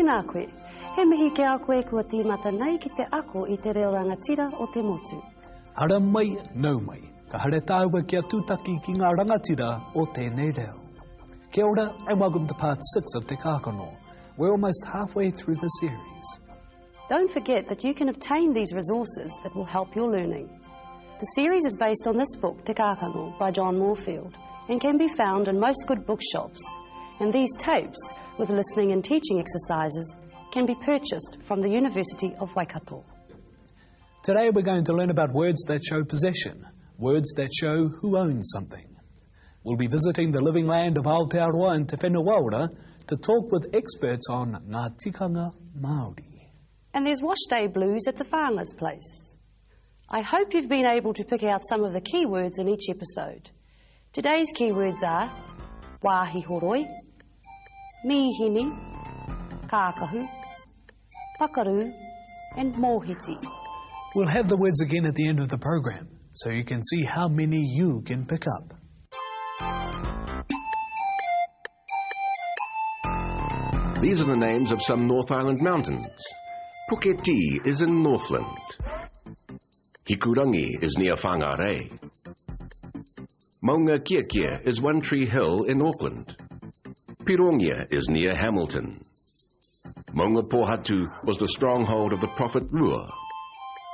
Tēnā koe. He mihi ke a koe kua tīmata nei ki te ako I te reo rangatira o te motu. Hara mai, nau mai. Ka hare tāua kia tūtaki ki ngā rangatira o tēnei reo. Kia ora and welcome to part 6 of Te Kākano. We're almost halfway through the series. Don't forget that you can obtain these resources that will help your learning. The series is based on this book, Te Kākano, by John Moorfield, and can be found in most good bookshops. And these tapes, with listening and teaching exercises, can be purchased from the University of Waikato. Today we're going to learn about words that show possession, words that show who owns something. We'll be visiting the living land of Aotearoa and Te Whenua to talk with experts on ngā tikanga Māori. And there's wash day blues at the Whānga's place. I hope you've been able to pick out some of the key words in each episode. Today's keywords are wāhi horoi, mihini, kākahu, pakaru, and mōhiti. We'll have the words again at the end of the program, so you can see how many you can pick up. These are the names of some North Island mountains. Puketi is in Northland. Hikurangi is near Whangarei. Maunga Kiakia is One Tree Hill in Auckland. Pirongia is near Hamilton. Maunga Pohatu was the stronghold of the prophet Rua.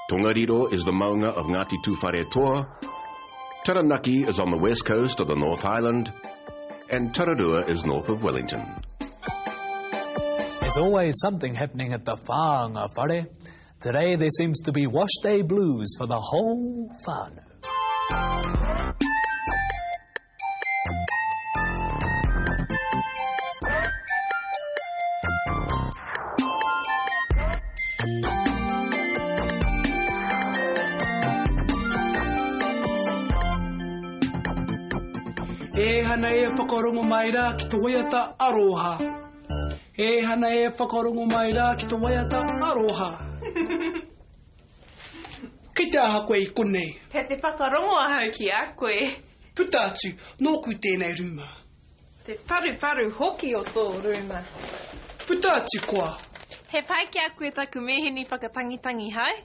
Tongariro is the maunga of Ngāti Tūwharetoa. Taranaki is on the west coast of the North Island. And Tararua is north of Wellington. There's always something happening at the Whānga whare. Today there seems to be wash day blues for the whole whānau. E hana e whakarongo mai rā ki tō waiata aroha. E hana e whakarongo mai rā ki tō waiata aroha. Kei te aha koe I konei. Kei te whakarongo ahau ki a koe. Puta atu, nōku tēnei rūma. Te wharu hoki o tō rūma. Puta atu koa. He pai ki a koe taku mehini whakatangitangi hau.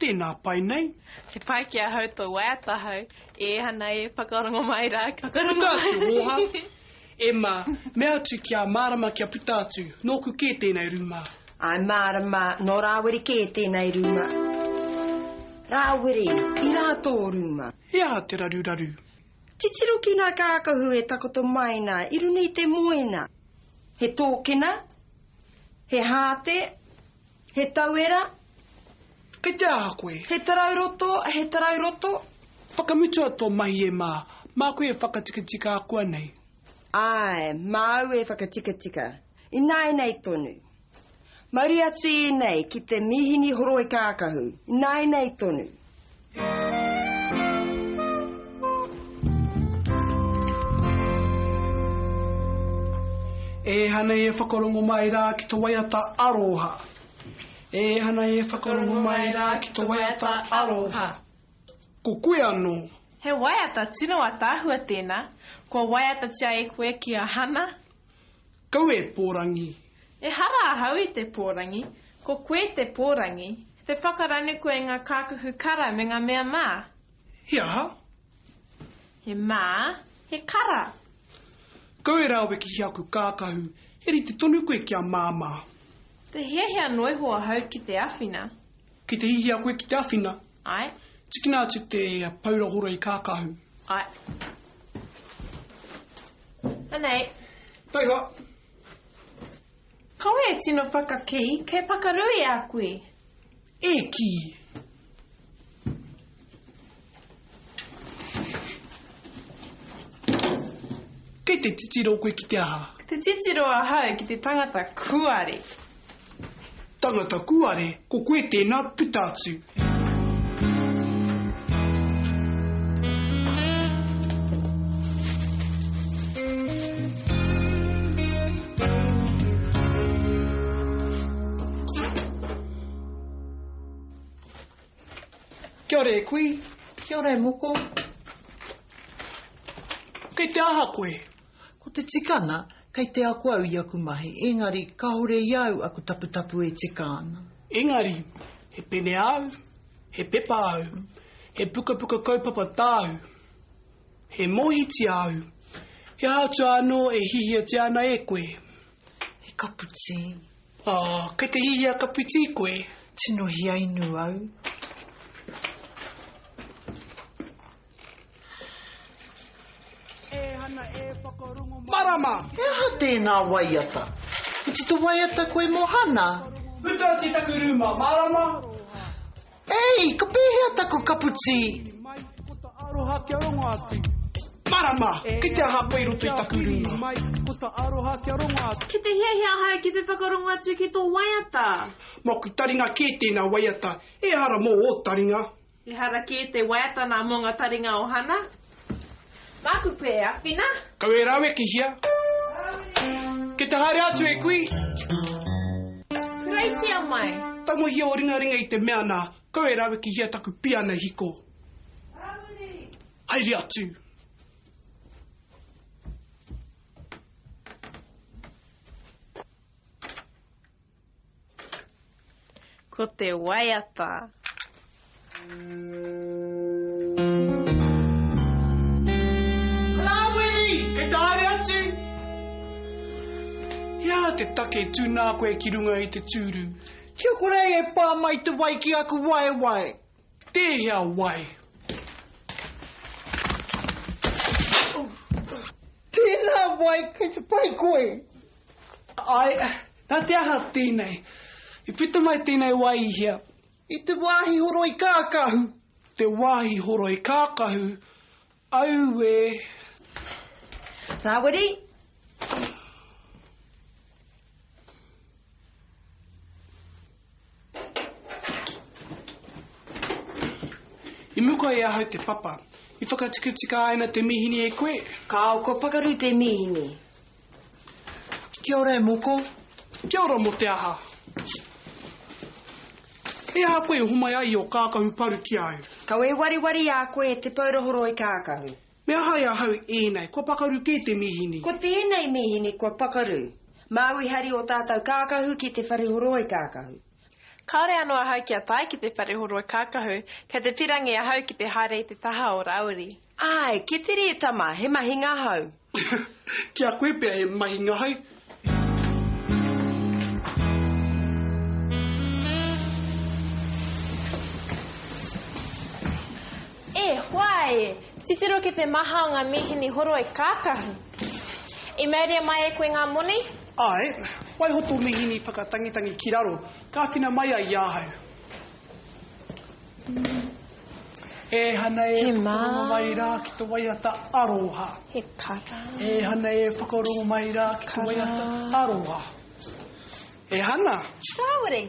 Tēnā pai nei. He pai ki a hau tō waiata hau. E hana e whakarongo mai rā ki Puta atu roha. E mā, mea atu kia mārama kia puta atu, nōku ke tēnei rūma. Ai mārama, no Rāwiri ke tēnei rūma. Rāwiri, I rā tō rūma. Hea te raru. Titiro ki nā kākahu e takoto maina, I runei te moina. He tōkena, he hāte, he tauera. Kei te aha koe. He tarauroto. Whakamutua tō mahi e mā koe e whakatikatika a kua nei. Ai, mau e whakatikatika. I nei tonu. Mauri atu e nei ki te mihini horoi kākahu. I nei tonu. E hana e whakarongo mai rā ki tō waiata aroha. E hana e whakarongo mai rā ki tō waiata aroha. Ko koe anō. He waiata tino a tāhua tēnā. Ko waiata tia e koe ki a Hana. Kau e pōrangi. E hara ahau I te pōrangi. Ko koe te pōrangi. Te whakarane koe ngā kākahu kara me ngā mea mā. He aha. He mā, he kara. Kau e rāwe ki hiaku kākahu. Heri te tonu koe kia māmā. Te hiahia noihoa hau ki te awhina. Ki te hihia koe ki te awhina. Ai. Tikina atu te paura horo I kākahu. Ai. Anei. Taiha. Kaue e tino whakaki, kei pakarui a koe. E ki. Kei te titiro koe ki te aha. Te titiro a hau ki te tangata kuare. Tangata kuare, ko koe tēnā puta atu. Kia ora e koe. Kia ora e moko. Kei te aha koe. Ko te tikana, Kei te aku au I aku mahi, engari ka hore iau aku taputapu e te kāna. Engari, he pene au, he pepa au, he puka kaupapa tāu, he mohiti au, he hātua anō e hihia te ana e koe. He kaputi. Kei te hihia kaputi koe. Tino hi ainu au. Marama! E aha tēnā waiata? I tito waiata koe mo Hana? Puta te taku ruma, marama! Ei, ka pēhea taku kaputi. Marama, ki te aha pai roto I taku ruma. Ki te hia hau ki te whakarongo atu ki tō waiata. Moku taringa ke tēnā waiata, e hara mō o taringa. E hara ki te waiata nā monga taringa o Hana. Māku pē, awhina. Kau e rawe ki hia. Ke te haere atu e kui. Reitia mai. Tango hia o ringa I te mea nā, kau e rawe ki hia taku piana hiko. Rāwiri. Haere atu. Ko te waiata. Ia te take tūnā koe ki runga I te tūru. Kia kore e pā mai te wai ki aku wai. Te hea wai. Tēnā wai kei te pai koe. Ai, nā te aha tēnei. I pita mai tēnei wai I hea. I te wāhi horo I kākahu. Te wāhi horo I kākahu. Au e... Rāwiri? I muka e ahau te papa. I whakatikatika aina te mihini e koe. Ka o ko pakaru te mihini. Kia ora e moko. Kia ora mo te aha. E aha koe humai ai o kākahu paru ki au. Kau e wariwari a koe te paurohoro I kākahu. Me aha e ahau ēnei, ko pakaru ke te mihini. Ko tēnei mihini kua pakaru. Māui hari o tātou kākahu ki te wharihoro I kākahu. Kaore anō ahau ki a tai ki te wharehoro I kākahu, kei te pirangi ahau ki te haere I te taha o Rāwiri. Ai, ke te rea tama, he mahi ngahau. Kia koe pia e mahi ngahau. Whai, titiro ki te maha o ngā mihini horo I kākahu. I mauria mai e koe ngā moni? Ai, waihoto mihini whakatangitangi ki raro, ka tina mai ai ahau. E hana e whakarongo mai rā ki te waiata aroha. He kara. E hana e whakarongo mai rā ki te waiata aroha. E hana. Rāwiri.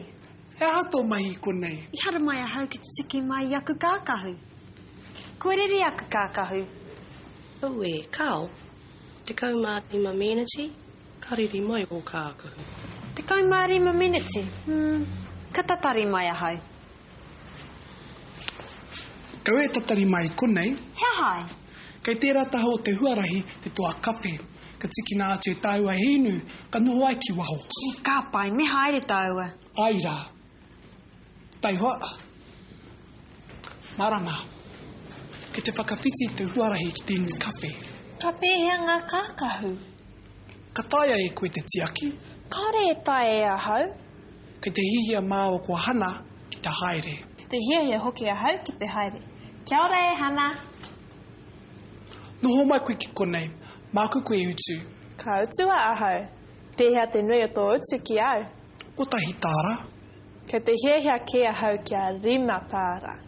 E hato mai I konei. I hara mai a hau ki te tiki mai I aku kākahu. Koerere aku kākahu. Oe, kao. Te kaumārima meneti, kariri mai o kākahu. Te kaumārima meneti. Ka tatari mai a hau. Kau e tatari mai konei. Hea hai. Kei tērā taha o te huarahi, te toa kawhe. Ka tiki nā atu e tāua hinu, ka noho ai ki waho. I kāpai, me haere tāua. Ai rā. Tai hoa. Marama. Kei te whakawhiti te huarahi ki tēnei kawhe. Ka pēhea ngā kākahu. Ka taia e koe te tiaki. Kaore e tae e ahau. Kei te hihia māo ko Hana ki te haere. Te hia hoki ahau ki te haere. Kia ora e Hana. Noho mai koe ki konei. Māku koe utu. Ka utua ahau. Pēhea te nui o tō utu ki au. Ko tahi tāra. Kei te hia ke ahau kia rima tāra.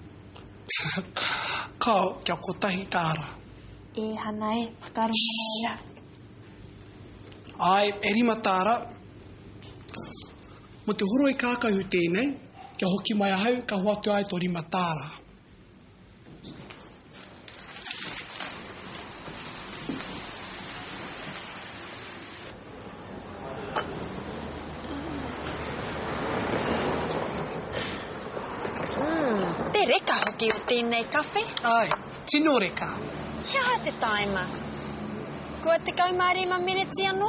Kao kia ko tahi tāra. E Hana e whakarongo mai ia. Ai, e rima tāra. Mo te horo I kākahu tēnei, kia hoki mai ahau, ka hoatu ai tō rima tāra. Te reka hoki o tēnei kawhe. Ai, tino reka. Hea hai te taima. Ko te kaumārima meneti anō?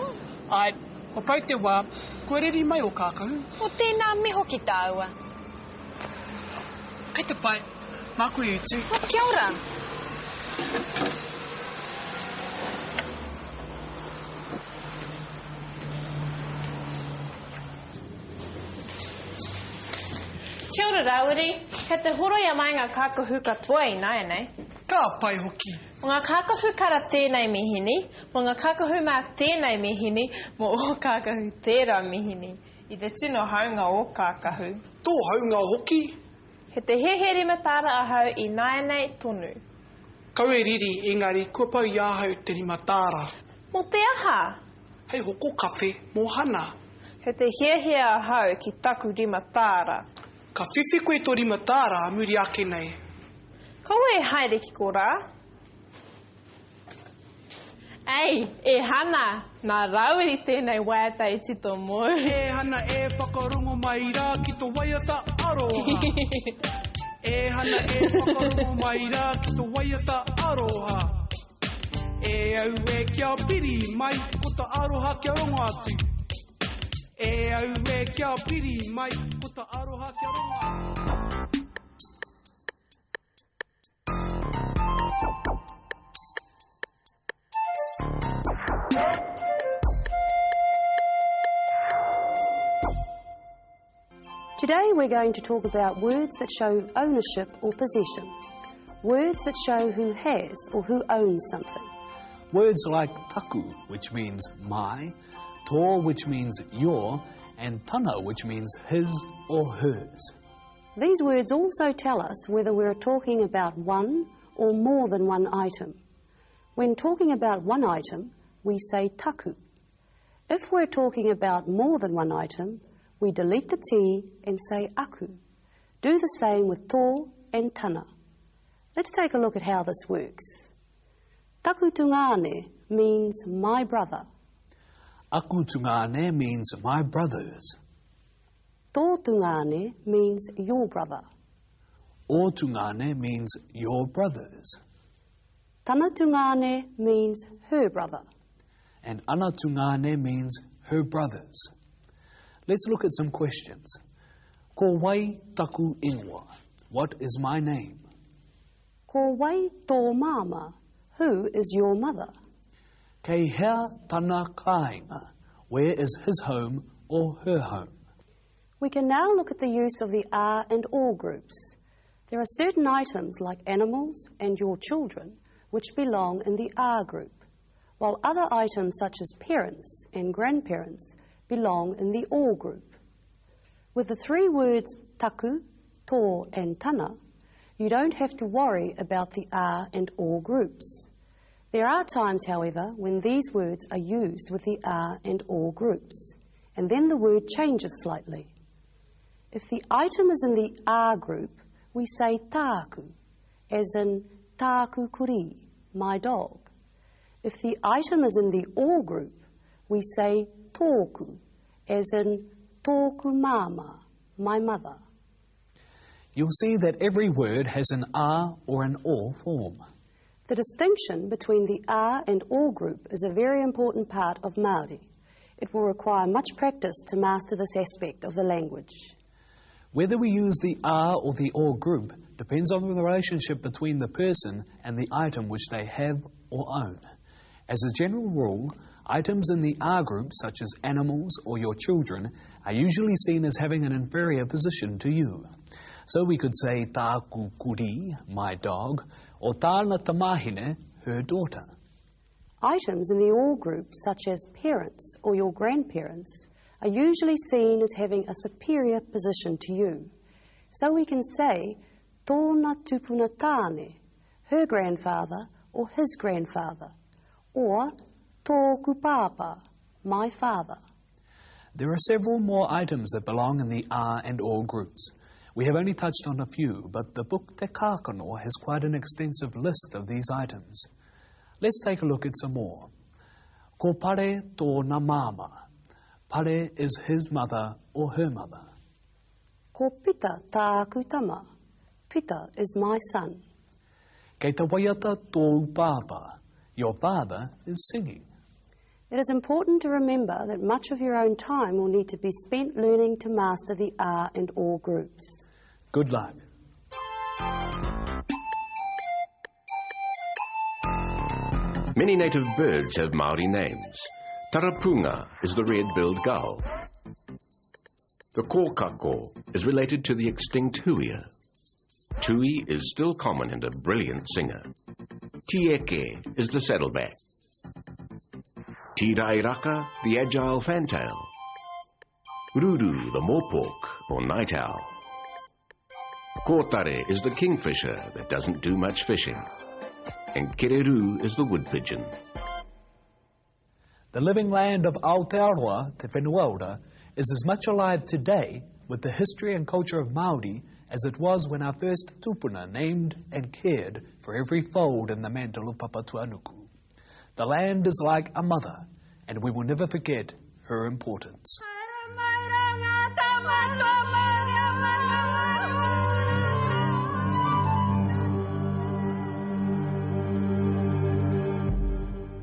Ai, ko pau te wā, koe reri mai o kākahu. O tēnā miho ki tāua. Kei te pai, mā koe utu. O kia ora. Kia ora Rāwiri, kei te horo ia mai ngā kākahu katoa I nāianei. Ka pai hoki. Mo ngā kākahu kara tēnei mihini, mo ngā kākahu mā tēnei mihini, mo o kākahu tērā mihini. I te tino haunga o kākahu. Tō haunga hoki. He te heheri matāra ahau I nāianei tonu. Kau e riri, engari, kua pau I ahau te rimatāra. Mo te aha. Hei hoko kawhe, mō Hana. He te hiahia ahau ki taku rimatāra. Ka whiwhi koe tō rimatāra a muri ake nei. Kaua e haere ki ko rā? Ei, e Hana, nā Rāwiri tēnei waiatai tito mō. E Hana e whakarongo mai rā ki tō waiata aroha. E Hana e whakarongo mai rā ki tō waiata aroha. E au e kia piri mai ko tā aroha kia rongo atu. E au e kia piri mai ko tā aroha kia rongo atu. Today we're going to talk about words that show ownership or possession. Words that show who has or who owns something. Words like taku, which means my, tō, which means your, and tana, which means his or hers. These words also tell us whether we're talking about one or more than one item. When talking about one item, we say taku. If we're talking about more than one item, we delete the T and say aku. Do the same with tō and tana. Let's take a look at how this works. Taku tungane means my brother. Aku tungane means my brothers. Tō tungane means your brother. O tungane means your brothers. Tana tungane means her brother. And ana tungane means her brothers. Let's look at some questions. Ko wai taku ingoa. What is my name? Ko wai tō mama. Who is your mother? Kei hea tana kāinga. Where is his home or her home? We can now look at the use of the are and or groups. There are certain items like animals and your children which belong in the are group, while other items such as parents and grandparents belong in the or group. With the three words taku, tō and tana, you don't have to worry about the are and or groups. There are times, however, when these words are used with the are and or groups, and then the word changes slightly. If the item is in the are group, we say tāku, as in tāku kuri, my dog. If the item is in the or group, we say tōku, as in tōku mama, my mother. You'll see that every word has an are or an or form. The distinction between the are and or group is a very important part of Māori. It will require much practice to master this aspect of the language. Whether we use the are or the or group depends on the relationship between the person and the item which they have or own. As a general rule, items in the are group, such as animals or your children, are usually seen as having an inferior position to you. So we could say tāku kuri, my dog, or tāna tamahine, her daughter. Items in the or group, such as parents or your grandparents, are usually seen as having a superior position to you. So we can say tōna tupuna tāne, her grandfather or his grandfather, or tōku pāpā, my father. There are several more items that belong in the are and or groups. We have only touched on a few, but the book Te Kākano has quite an extensive list of these items. Let's take a look at some more. Ko pare tōna māma. Pare is his mother or her mother. Ko pita tāku tama. Pita is my son. Kei te waiata tōu pāpā. Your father is singing. It is important to remember that much of your own time will need to be spent learning to master the R and OR groups. Good luck. Many native birds have Māori names. Tarapunga is the red-billed gull. The kōkako is related to the extinct huia. Tui is still common and a brilliant singer. Tieke is the saddleback. Tirairaka, the agile fantail. Ruru, the moorpork or night owl. Kōtare is the kingfisher that doesn't do much fishing. And kereru is the wood pigeon. The living land of Aotearoa, Te Whenua, is as much alive today with the history and culture of Māori as it was when our first tupuna named and cared for every fold in the mantle of Papatuanuku. The land is like a mother, and we will never forget her importance.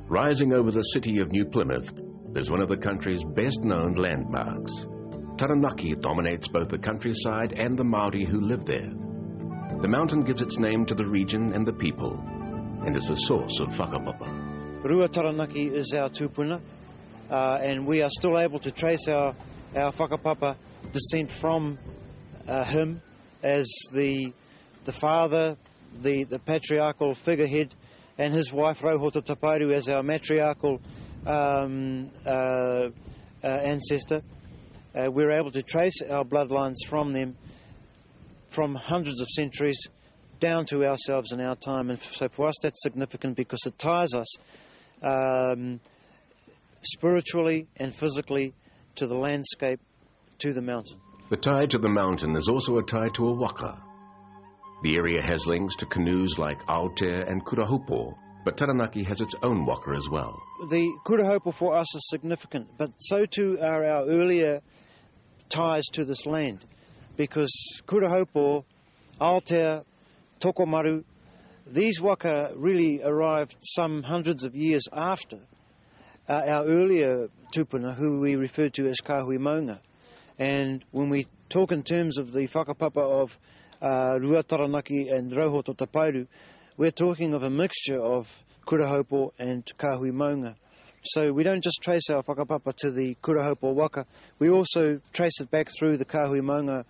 Rising over the city of New Plymouth is one of the country's best-known landmarks. Taranaki dominates both the countryside and the Māori who live there. The mountain gives its name to the region and the people, and is a source of whakapapa. Rua Taranaki is our tupuna, and we are still able to trace our whakapapa descent from him as the father, the patriarchal figurehead, and his wife Rauhota Tapairu as our matriarchal ancestor. We're able to trace our bloodlines from them from hundreds of centuries down to ourselves in our time, and so for us that's significant because it ties us spiritually and physically to the landscape, to the mountain. The tie to the mountain is also a tie to a waka. The area has links to canoes like Aotea and Kurahupo, but Taranaki has its own waka as well. The Kurahupo for us is significant, but so too are our earlier ties to this land, because Kurahupo, Aotea, Tokomaru, these waka really arrived some hundreds of years after our earlier tupuna, who we refer to as Kāhui Maunga. And when we talk in terms of the whakapapa of Rua Taranaki and Rauhota Tapairu, we're talking of a mixture of Kurahupo and Kāhui Maunga. So we don't just trace our whakapapa to the Kurahupo waka, we also trace it back through the Kāhui Maunga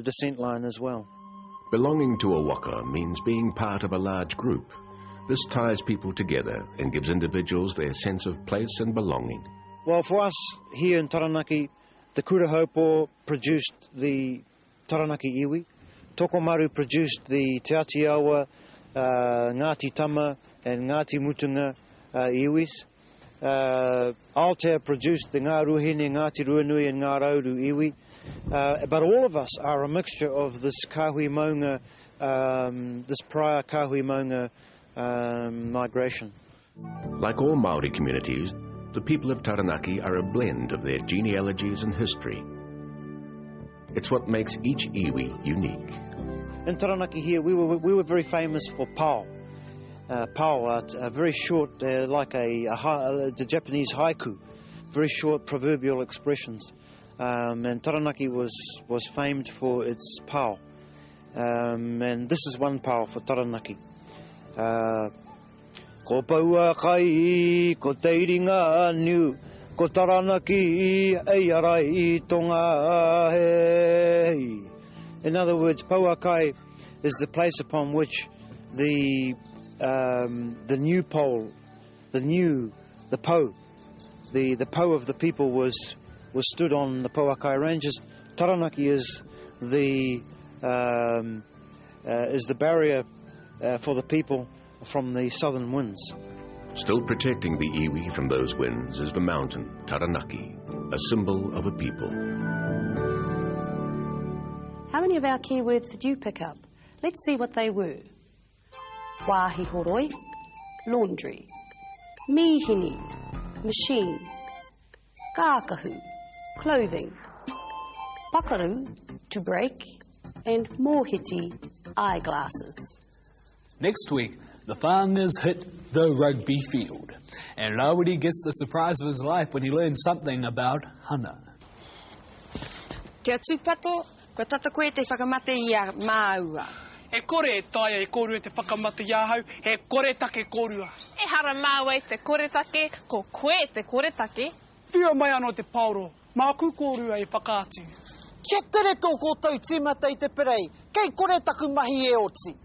descent line as well. Belonging to a waka means being part of a large group. This ties people together and gives individuals their sense of place and belonging. Well, for us here in Taranaki, the Kurahupo produced the Taranaki iwi. Tokomaru produced the Te Atiawa, Ngāti Tama and Ngāti Mutunga iwis. Aotea produced the Ngā Ruahine, Ngāti Ruanui and Ngā Rauru iwi. But all of us are a mixture of this Kāhui Maunga, this prior Kāhui Maunga migration. Like all Māori communities, the people of Taranaki are a blend of their genealogies and history. It's what makes each iwi unique. In Taranaki here, we were very famous for pao. Pao, very short, like the Japanese haiku, very short proverbial expressions. And Taranaki was famed for its pao. And this is one pao for Taranaki. Ko paua kai, ko teiringa anu, ko Taranaki ei arai tonga hei. In other words, paua kai is the place upon which the new pole, the po of the people was stood on the Pauakai ranges. Taranaki is the barrier for the people from the southern winds. Still protecting the iwi from those winds is the mountain, Taranaki, a symbol of a people. How many of our keywords did you pick up? Let's see what they were. Wāhihoroi, laundry. Mihini, machine. Kākahu, clothing. Pakaru, to break. And mohiti, eyeglasses. Next week, the Whāngas hit the rugby field, and Rāwiri gets the surprise of his life when he learns something about Hana. Kia tūpato, ko tata koe te whakamate I a māua. E kore e taia e kōrua te whakamata iahau, e kore take kōrua. E hara māua I te koretake, ko koe te koretake. Whia mai anō te pauro, māku kōrua e whakaatu. Kia tere tō kōtou tīmata I te perei, kei kore taku mahi e oti.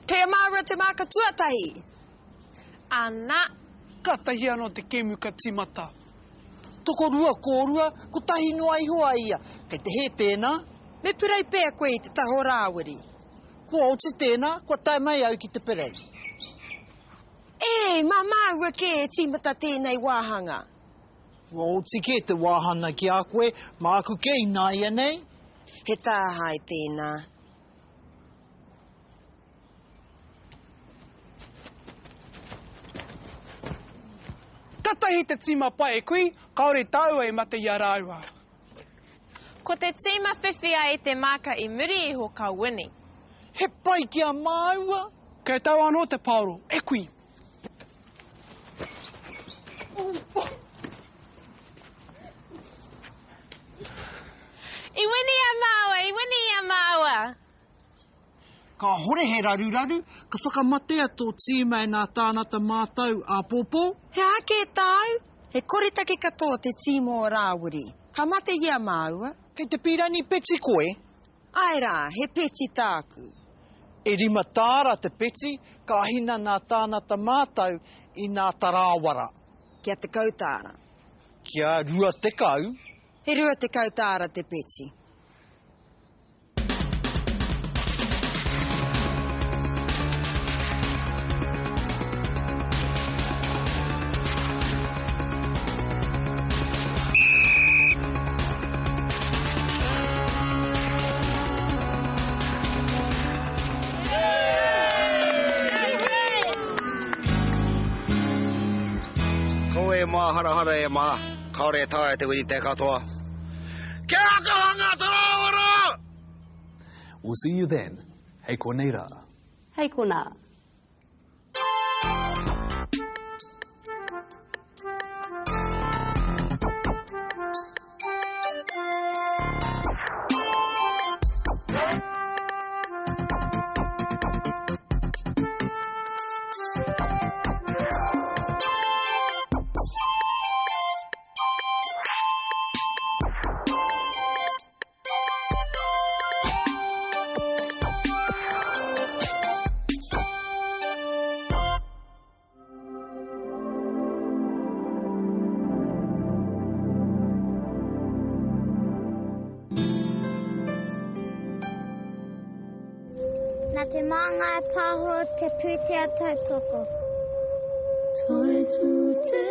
Kei a māua te māka tuatahi. Ana. Ka tahi anō te kemu ka tīmata. Toko rua kōrua, ko tahi noa I hoa ia. Kei te he tēnā. Me purei pēa koe I te taho Rāwiri. Kua oti tēnā, kua tai mai au ki te perei. E, mā māua ke e tīmata tēnei wāhanga. Kua oti ke te wāhana ki a koe, māku ke I nāia nei. He tāhai tēnā. Ka tahi te tīma pai e kui, kaore tāua e mate I a rāua. Ko te tīma whiwhia I te māka I muri I ho ka wini. He pai ki a māua. Kei tau anō te pauro, e kui. I wini a māua, I wini a māua. Ka hore he raru, ka whakamatea tō tīma e nā tānata mātau a pōpō. He ake tāu, he koretake katoa te tīmo o Rāwiri. Ka mate I a māua. Kei te pirani peti koe. Ai rā, he peti tāku. E rima tāra te peti, ka hina nā tānata mātau I nā tarawara. Kia te kautāra. Kia rua te kau. He rua te kautāra te peti. Koe mā harahara e mā, kaore tae te wini te katoa. Kia kahanga te Rāwara! We'll see you then. Hei konei rā. Hei kona. Nā te mānga e pāho te pūtea tautoko. Toi tu te